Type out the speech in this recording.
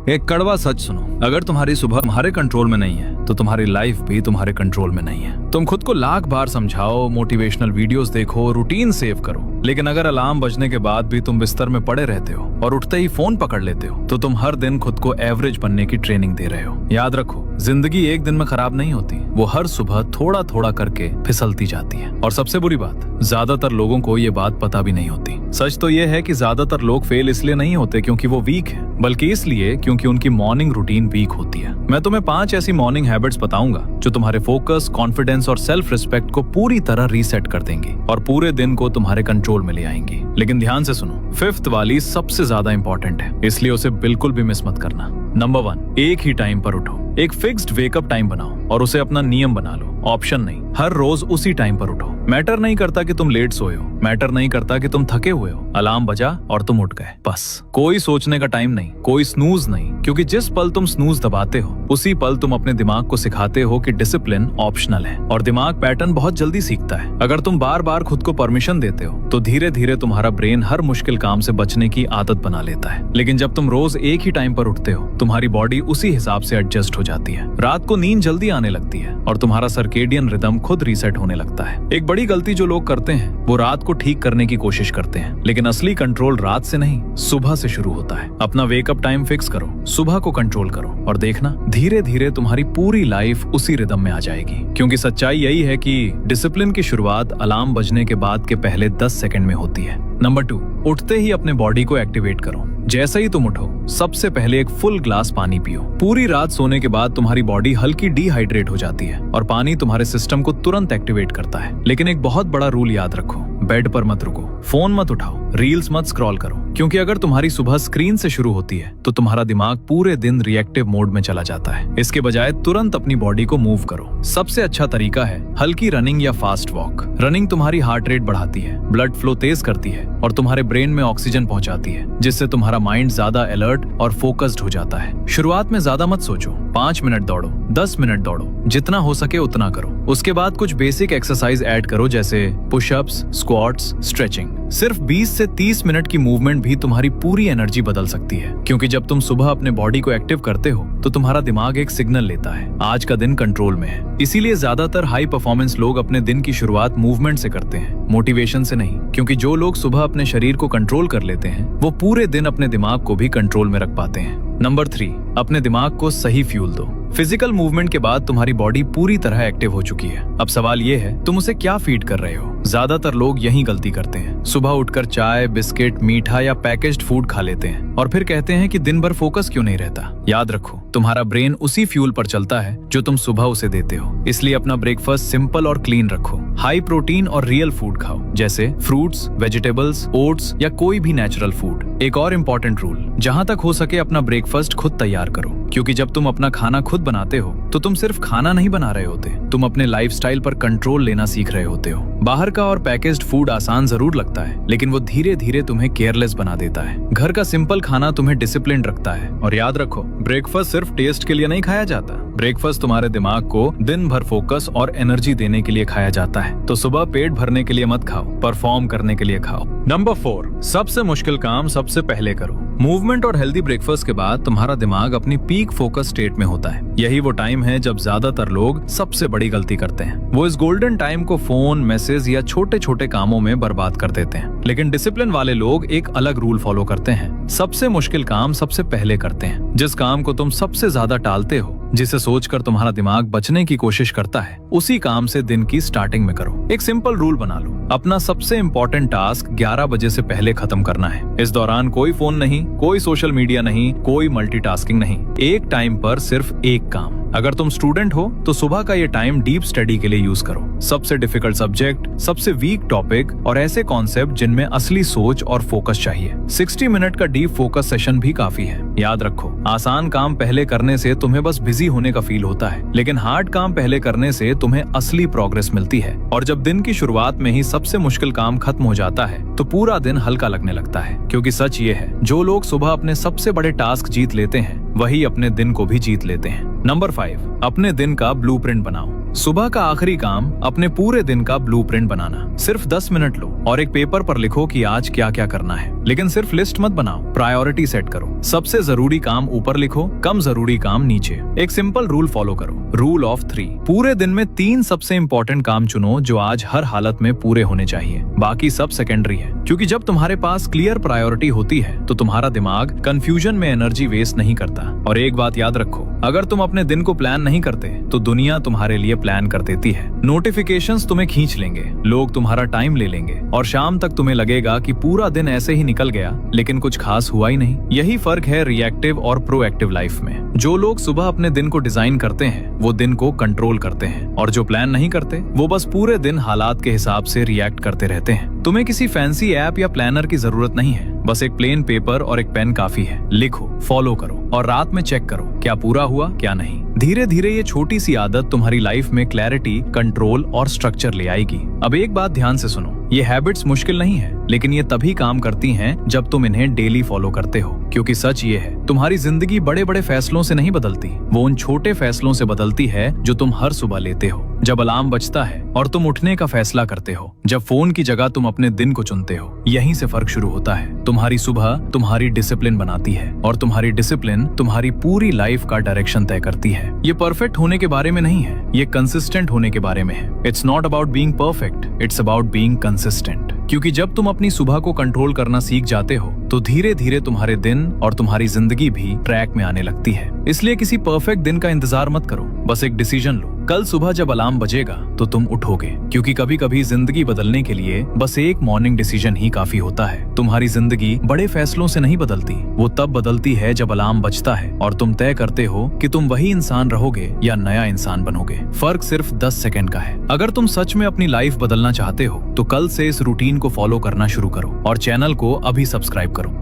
एक कड़वा सच सुनो, अगर तुम्हारी सुबह तुम्हारे कंट्रोल में नहीं है तो तुम्हारी लाइफ भी तुम्हारे कंट्रोल में नहीं है। तुम खुद को लाख बार समझाओ, मोटिवेशनल वीडियोस देखो, रूटीन सेव करो, लेकिन अगर अलार्म बजने के बाद भी तुम बिस्तर में पड़े रहते हो और उठते ही फोन पकड़ लेते हो तो तुम हर दिन खुद को एवरेज बनने की ट्रेनिंग दे रहे हो। याद रखो, जिंदगी एक दिन में खराब नहीं होती, वो हर सुबह थोड़ा थोड़ा करके फिसलती जाती है। और सबसे बुरी बात, ज्यादातर लोगों को ये बात पता भी नहीं होती। सच तो ये है कि ज्यादातर लोग फेल इसलिए नहीं होते क्योंकि वो वीक है, बल्कि इसलिए क्योंकि उनकी मॉर्निंग रूटीन वीक होती है। मैं तुम्हें 5 ऐसी मॉर्निंग हैबिट्स बताऊंगा जो तुम्हारे फोकस, कॉन्फिडेंस और सेल्फ रिस्पेक्ट को पूरी तरह रीसेट कर देंगी और पूरे दिन को तुम्हारे कंट्रोल में ले आएंगी। लेकिन ध्यान से सुनो, 5th वाली सबसे ज्यादा इंपॉर्टेंट है, इसलिए उसे बिल्कुल भी मिस मत करना। नंबर 1, एक ही टाइम पर उठो। एक फिक्स्ड वेकअप टाइम बनाओ और उसे अपना नियम बना लो, ऑप्शन नहीं। हर रोज उसी टाइम पर उठो। मैटर नहीं करता कि तुम लेट सोए हो, मैटर नहीं करता कि तुम थके हुए हो, अलार्म बजा और तुम उठ गए, बस। कोई सोचने का टाइम नहीं, कोई स्नूज नहीं, क्योंकि जिस पल तुम स्नूज दबाते हो उसी पल तुम अपने दिमाग को सिखाते हो कि डिसिप्लिन ऑप्शनल है और दिमाग पैटर्न बहुत जल्दी सीखता है। अगर तुम बार बार खुद को परमिशन देते हो तो धीरे धीरे तुम्हारा ब्रेन हर मुश्किल काम से बचने की आदत बना लेता है। लेकिन जब तुम रोज एक ही टाइम पर उठते हो, तुम्हारी बॉडी उसी हिसाब से एडजस्ट हो जाती है। रात को नींद जल्दी आने लगती है और तुम्हारा सर्केडियन रिदम खुद रीसेट होने लगता है। एक बड़ी गलती जो लोग करते हैं वो रात को ठीक करने की कोशिश करते हैं, लेकिन असली कंट्रोल रात से नहीं, सुबह से शुरू होता है। अपना वेकअप टाइम फिक्स करो, सुबह को कंट्रोल करो और देखना धीरे धीरे तुम्हारी पूरी लाइफ उसी रिदम में आ जाएगी। क्योंकि सच्चाई यही है कि डिसिप्लिन की शुरुआत अलार्म बजने के बाद के पहले 10 सेकंड में होती है। नंबर 2, उठते ही अपने बॉडी को एक्टिवेट करो। जैसे ही तुम उठो, सबसे पहले एक फुल ग्लास पानी पियो। पूरी रात सोने के बाद तुम्हारी बॉडी हल्की डिहाइड्रेट हो जाती है और पानी तुम्हारे सिस्टम को तुरंत एक्टिवेट करता है। लेकिन एक बहुत बड़ा रूल याद रखो, बेड पर मत रुको, फोन मत उठाओ, रील्स मत स्क्रॉल करो, क्योंकि अगर तुम्हारी सुबह स्क्रीन से शुरू होती है तो तुम्हारा दिमाग पूरे दिन रिएक्टिव मोड में चला जाता है। इसके बजाय तुरंत अपनी बॉडी को मूव करो। सबसे अच्छा तरीका है हल्की रनिंग या फास्ट वॉक। रनिंग तुम्हारी हार्ट रेट बढ़ाती है, ब्लड फ्लो तेज करती है और तुम्हारे ब्रेन में ऑक्सीजन पहुंचाती है, जिससे तुम्हारा माइंड ज्यादा अलर्ट और फोकस्ड हो जाता है। शुरुआत में ज्यादा मत सोचो, 5 मिनट दौड़ो, 10 मिनट दौड़ो, जितना हो सके उतना करो। उसके बाद कुछ बेसिक एक्सरसाइज ऐड करो, जैसे पुशअप्स, स्क्वाट्स, स्ट्रेचिंग। सिर्फ 20 से 30 मिनट की मूवमेंट भी तुम्हारी पूरी एनर्जी बदल सकती है, क्योंकि जब तुम सुबह अपने बॉडी को एक्टिव करते हो तो तुम्हारा दिमाग एक सिग्नल लेता है, आज का दिन कंट्रोल में है। इसीलिए ज्यादातर हाई परफॉर्मेंस लोग अपने दिन की शुरुआत मूवमेंट से करते हैं, मोटिवेशन से नहीं। क्योंकि जो लोग सुबह अपने शरीर को कंट्रोल कर लेते हैं वो पूरे दिन अपने दिमाग को भी कंट्रोल में रख पाते हैं। नंबर 3, अपने दिमाग को सही फ्यूल दो। फिजिकल मूवमेंट के बाद तुम्हारी बॉडी पूरी तरह एक्टिव हो चुकी है। अब सवाल ये है, तुम उसे क्या फीड कर रहे हो? ज्यादातर लोग यही गलती करते हैं। सुबह उठकर चाय, बिस्किट, मीठा या पैकेज्ड फूड खा लेते हैं और फिर कहते हैं कि दिन भर फोकस क्यों नहीं रहता। याद रखो, तुम्हारा ब्रेन उसी फ्यूल पर चलता है जो तुम सुबह उसे देते हो। इसलिए अपना ब्रेकफास्ट सिंपल और क्लीन रखो। हाई प्रोटीन और रियल फूड खाओ, जैसे फ्रूट्स, वेजिटेबल्स, ओट्स या कोई भी नेचुरल फूड। एक और इम्पोर्टेंट रूल, जहाँ तक हो सके अपना ब्रेकफास्ट खुद तैयार करो, क्योंकि जब तुम अपना खाना खुद बनाते हो तो तुम सिर्फ खाना नहीं बना रहे होते, तुम अपने लाइफस्टाइल पर कंट्रोल लेना सीख रहे होते हो। बाहर का और पैकेज्ड फूड आसान जरूर लगता है, लेकिन वो धीरे धीरे तुम्हें केयरलेस बना देता है। घर का सिंपल खाना तुम्हें डिसिप्लिन रखता है। और याद रखो, ब्रेकफास्ट सिर्फ टेस्ट के लिए नहीं खाया जाता, ब्रेकफास्ट तुम्हारे दिमाग को दिन भर फोकस और एनर्जी देने के लिए खाया जाता है। तो सुबह पेट भरने के लिए मत खाओ, परफॉर्म करने के लिए खाओ। नंबर 4, सबसे मुश्किल काम सबसे पहले करो। मूवमेंट और हेल्दी ब्रेकफास्ट के बाद तुम्हारा दिमाग अपनी पीक फोकस स्टेट में होता है। यही वो टाइम है जब ज्यादातर लोग सबसे बड़ी गलती करते हैं। वो इस गोल्डन टाइम को फोन, मैसेज या छोटे छोटे कामों में बर्बाद कर देते हैं। लेकिन डिसिप्लिन वाले लोग एक अलग रूल फॉलो करते हैं, सबसे मुश्किल काम सबसे पहले करते हैं। जिस काम को तुम सबसे ज्यादा टालते हो, जिसे सोचकर तुम्हारा दिमाग बचने की कोशिश करता है, उसी काम से दिन की स्टार्टिंग में करो। एक सिंपल रूल बना लो, अपना सबसे इम्पोर्टेंट टास्क 11 बजे से पहले खत्म करना है। इस दौरान कोई फोन नहीं, कोई सोशल मीडिया नहीं, कोई मल्टीटास्किंग नहीं, एक टाइम पर सिर्फ एक काम। अगर तुम स्टूडेंट हो तो सुबह का ये टाइम डीप स्टडी के लिए यूज करो। सबसे डिफिकल्ट सब्जेक्ट, सबसे वीक टॉपिक और ऐसे कॉन्सेप्ट जिनमें असली सोच और फोकस चाहिए। 60 मिनट का डीप फोकस सेशन भी काफी है। याद रखो, आसान काम पहले करने से तुम्हें बस बिजी होने का फील होता है, लेकिन हार्ड काम पहले करने से तुम्हें असली प्रोग्रेस मिलती है। और जब दिन की शुरुआत में ही सबसे मुश्किल काम खत्म हो जाता है तो पूरा दिन हल्का लगने लगता है। क्योंकि सच ये है, जो लोग सुबह अपने सबसे बड़े टास्क जीत लेते हैं वही अपने दिन को भी जीत लेते हैं। नंबर 5, अपने दिन का ब्लूप्रिंट बनाओ। सुबह का आखिरी काम अपने पूरे दिन का ब्लूप्रिंट बनाना। सिर्फ 10 मिनट लो और एक पेपर पर लिखो कि आज क्या क्या करना है, लेकिन सिर्फ लिस्ट मत बनाओ, प्रायोरिटी सेट करो। सबसे जरूरी काम ऊपर लिखो, कम जरूरी काम नीचे। एक सिंपल रूल फॉलो करो, रूल ऑफ 3। पूरे दिन में 3 सबसे इंपॉर्टेंट काम चुनो जो आज हर हालत में पूरे होने चाहिए, बाकी सब सेकेंडरी है। क्योंकि जब तुम्हारे पास क्लियर प्रायोरिटी होती है तो तुम्हारा दिमाग कंफ्यूजन में एनर्जी वेस्ट नहीं करता। और एक बात याद रखो, अगर तुम अपने दिन को प्लान नहीं करते तो दुनिया तुम्हारे लिए प्लान कर देती है। नोटिफिकेशंस तुम्हें खींच लेंगे, लोग तुम्हारा टाइम ले लेंगे और शाम तक तुम्हें लगेगा कि पूरा दिन ऐसे ही निकल गया लेकिन कुछ खास हुआ ही नहीं। यही फर्क है रिएक्टिव और प्रोएक्टिव लाइफ में। जो लोग सुबह अपने दिन को डिजाइन करते हैं वो दिन को कंट्रोल करते हैं, और जो प्लान नहीं करते वो बस पूरे दिन हालात के हिसाब से रिएक्ट करते रहते हैं। तुम्हें किसी फैंसी ऐप या प्लानर की जरूरत नहीं है, बस एक प्लेन पेपर और एक पेन काफी है। लिखो, फॉलो करो और रात में चेक करो क्या पूरा हुआ क्या नहीं। धीरे धीरे ये छोटी सी आदत तुम्हारी लाइफ में क्लैरिटी, कंट्रोल और स्ट्रक्चर ले आएगी। अब एक बात ध्यान से सुनो, ये हैबिट्स मुश्किल नहीं है, लेकिन ये तभी काम करती हैं जब तुम इन्हें डेली फॉलो करते हो। क्योंकि सच ये है, तुम्हारी जिंदगी बड़े बड़े फैसलों से नहीं बदलती, वो उन छोटे फैसलों से बदलती है जो तुम हर सुबह लेते हो। जब अलार्म बजता है और तुम उठने का फैसला करते हो, जब फोन की जगह तुम अपने दिन को चुनते हो, यहीं से फर्क शुरू होता है। तुम्हारी सुबह तुम्हारी डिसिप्लिन बनाती है और तुम्हारी डिसिप्लिन तुम्हारी पूरी लाइफ का डायरेक्शन तय करती है। ये परफेक्ट होने के बारे में नहीं है, ये कंसिस्टेंट होने के बारे में है। It's not about being perfect, it's about being consistent. क्योंकि जब तुम अपनी सुबह को कंट्रोल करना सीख जाते हो तो धीरे धीरे तुम्हारे दिन और तुम्हारी जिंदगी भी ट्रैक में आने लगती है। इसलिए किसी परफेक्ट दिन का इंतजार मत करो, बस एक डिसीजन लो। कल सुबह जब अलार्म बजेगा तो तुम उठोगे, क्योंकि कभी कभी जिंदगी बदलने के लिए बस एक मॉर्निंग डिसीजन ही काफी होता है। तुम्हारी जिंदगी बड़े फैसलों से नहीं बदलती, वो तब बदलती है जब अलार्म बजता है और तुम तय करते हो कि तुम वही इंसान रहोगे या नया इंसान बनोगे। फर्क सिर्फ 10 सेकंड का है। अगर तुम सच में अपनी लाइफ बदलना चाहते हो तो कल से इस रूटीन को फॉलो करना शुरू करो और चैनल को अभी सब्सक्राइब करो।